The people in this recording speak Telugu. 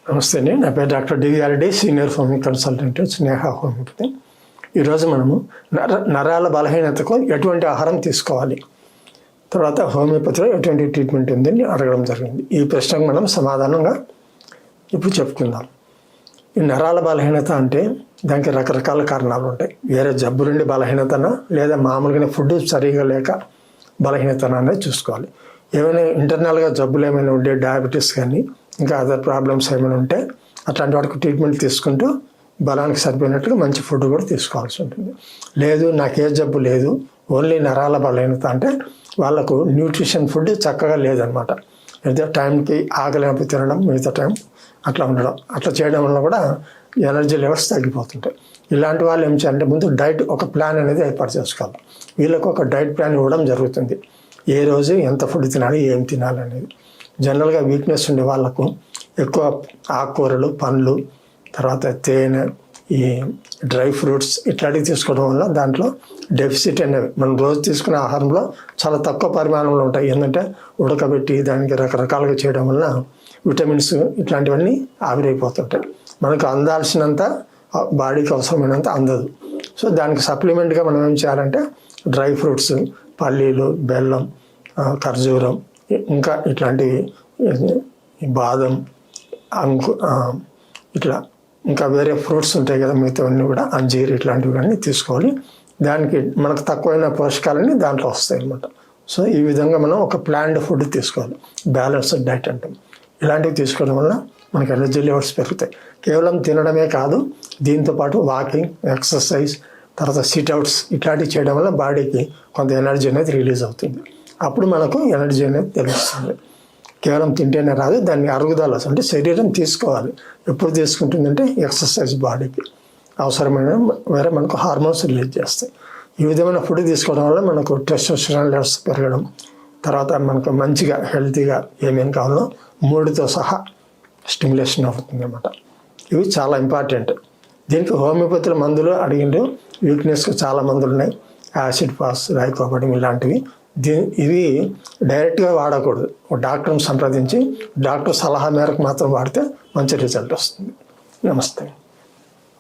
నమస్తే అండి, నా పేరు డాక్టర్ డివిఆర్డి, సీనియర్ హోమియో కన్సల్టెంట్, స్నేహ హోమియోపతి. ఈరోజు మనము నరాల బలహీనతకు ఎటువంటి ఆహారం తీసుకోవాలి, తర్వాత హోమియోపతిలో ఎటువంటి ట్రీట్మెంట్ ఉందని అడగడం జరిగింది. ఈ ప్రశ్నకు మనం సమాధానంగా ఇప్పుడు చెప్పుకుందాం. ఈ నరాల బలహీనత అంటే దానికి రకరకాల కారణాలు ఉంటాయి. వేరే జబ్బు నుండి బలహీనతనా లేదా మామూలుగా ఫుడ్ సరిగా లేక బలహీనతనా అనేది చూసుకోవాలి. ఏమైనా ఇంటర్నల్గా జబ్బులు ఏమైనా ఉండే, డయాబెటీస్ కానీ ఇంకా అదర్ ప్రాబ్లమ్స్ ఏమైనా ఉంటే అట్లాంటి వాటికి ట్రీట్మెంట్ తీసుకుంటూ బలానికి సరిపోయినట్టుగా మంచి ఫుడ్ కూడా తీసుకోవాల్సి ఉంటుంది. లేదు నాకు ఏ జబ్బు లేదు, ఓన్లీ నరాల బలహీనత అంటే వాళ్ళకు న్యూట్రిషన్ ఫుడ్ చక్కగా లేదనమాట. అయితే టైంకి ఆకలింపు తినడం, మిగతా టైం అట్లా ఉండడం, అట్లా చేయడం వల్ల కూడా ఎనర్జీ లెవెల్స్ తగ్గిపోతుంటాయి. ఇలాంటి వాళ్ళు ఏం చేయాలంటే ముందు డైట్ ఒక ప్లాన్ అనేది ఏర్పాటు చేసుకోవాలి. వీళ్ళకు ఒక డైట్ ప్లాన్ ఇవ్వడం జరుగుతుంది. ఏ రోజు ఎంత ఫుడ్ తినాలి, ఏం తినాలి అనేది. జనరల్గా వీక్నెస్ ఉండే వాళ్ళకు ఎక్కువ ఆకుకూరలు, పండ్లు, తర్వాత తేనె, ఈ డ్రై ఫ్రూట్స్ ఇట్లాంటివి తీసుకోవడం వల్ల దాంట్లో డెఫిసిట్ అనేవి మనం రోజు తీసుకునే ఆహారంలో చాలా తక్కువ పరిమాణంలో ఉంటాయి. ఏంటంటే ఉడకబెట్టి దానికి రకరకాలుగా చేయడం వల్ల విటమిన్స్ ఇట్లాంటివన్నీ ఆవిరైపోతుంటాయి. మనకు అందాల్సినంత బాడీకి అవసరమైనంత అందదు. సో దానికి సప్లిమెంట్గా మనం ఏం చేయాలంటే డ్రై ఫ్రూట్స్, పల్లీలు, బెల్లం, ఖర్జూరం, ఇంకా ఇట్లాంటివి బాదం, ఇట్లా ఇంకా వేరే ఫ్రూట్స్ ఉంటాయి కదా, మిగతావన్నీ కూడా అంజీర్ ఇట్లాంటివన్నీ తీసుకోవాలి. దానికి మనకు తక్కువైన పోషకాలన్నీ దాంట్లో వస్తాయి అన్నమాట. సో ఈ విధంగా మనం ఒక ప్లాన్డ్ ఫుడ్ తీసుకోవాలి, బ్యాలెన్స్డ్ డైట్ అంటాం. ఇలాంటివి తీసుకోవడం వల్ల మనకి ఎనర్జీ లెవెల్స్ పెరుగుతాయి. కేవలం తినడమే కాదు, దీంతోపాటు వాకింగ్, ఎక్సర్సైజ్, తర్వాత సిట్అవుట్స్ ఇట్లాంటివి చేయడం వల్ల బాడీకి కొంత ఎనర్జీ అనేది రిలీజ్ అవుతుంది. అప్పుడు మనకు ఎనర్జీ అనేది తెలుస్తుంది. కేవలం తింటేనే రాదు, దాన్ని అరుగుదల అంటే శరీరం తీసుకోవాలి. ఎప్పుడు తీసుకుంటుందంటే ఎక్సర్సైజ్ బాడీకి అవసరమైన వేరే మనకు హార్మోన్స్ రిలీజ్ చేస్తాయి. ఈ విధమైన ఫుడ్ తీసుకోవడం వల్ల మనకు టెస్టోస్టెరాన్ లెవెల్స్ పెరగడం, తర్వాత మనకు మంచిగా హెల్తీగా ఏమేమి కావాలో మూడుతో సహా స్టిమ్యులేషన్ అవుతుంది అన్నమాట. ఇవి చాలా ఇంపార్టెంట్. దీనికి హోమియోపతిలో మందులు అడిగిండు. వీక్నెస్కి చాలా మందులు ఉన్నాయి, యాసిడ్ పాస్, లైకోపడిన్ ఇలాంటివి. ఇవి డైరెక్ట్గా వాడకూడదు. డాక్టర్ని సంప్రదించి డాక్టర్ సలహా మేరకు మాత్రం వాడితే మంచి రిజల్ట్ వస్తుంది. నమస్తే.